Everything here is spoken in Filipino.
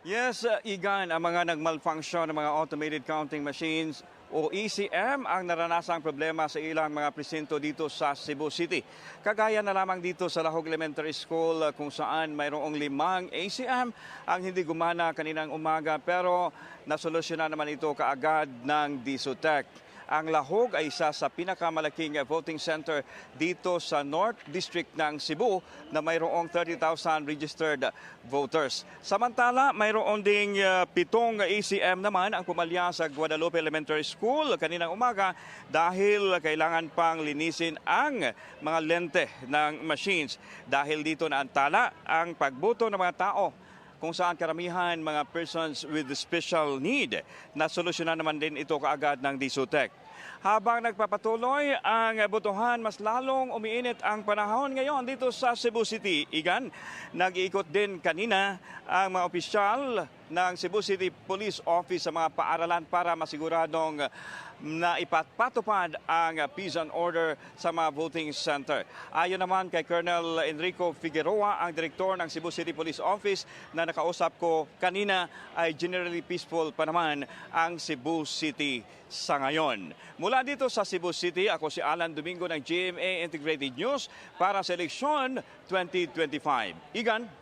Yes, Igan, ang mga nagmalfunction ng mga automated counting machines o ECM ang naranasang problema sa ilang mga presinto dito sa Cebu City. Kagaya na lamang dito sa Lahog Elementary School kung saan mayroong 5 ACM ang hindi gumana kaninang umaga pero nasolusyonan naman ito kaagad ng DSUTEC. Ang Lahog ay isa sa pinakamalaking voting center dito sa North District ng Cebu na mayroong 30,000 registered voters. Samantala, mayroon ding 7 ACM naman ang pumalya sa Guadalupe Elementary School kaninang umaga dahil kailangan pang linisin ang mga lente ng machines. Dahil dito naantala ang pagboto ng mga tao kung saan karamihan mga persons with special need na solusyonan naman din ito kaagad ng DSUTEC. Habang nagpapatuloy ang botohan, mas lalong umiinit ang panahon ngayon dito sa Cebu City. Igan, nag-iikot din kanina ang mga opisyal ng Cebu City Police Office sa mga paaralan para masiguradong na ipatupad ang peace and order sa mga voting center. Ayon naman kay Colonel Enrico Figueroa, ang direktor ng Cebu City Police Office na nakausap ko kanina, ay generally peaceful pa naman ang Cebu City sa ngayon. Mula dito sa Cebu City, ako si Alan Domingo ng GMA Integrated News para sa eleksyon 2025. Igan.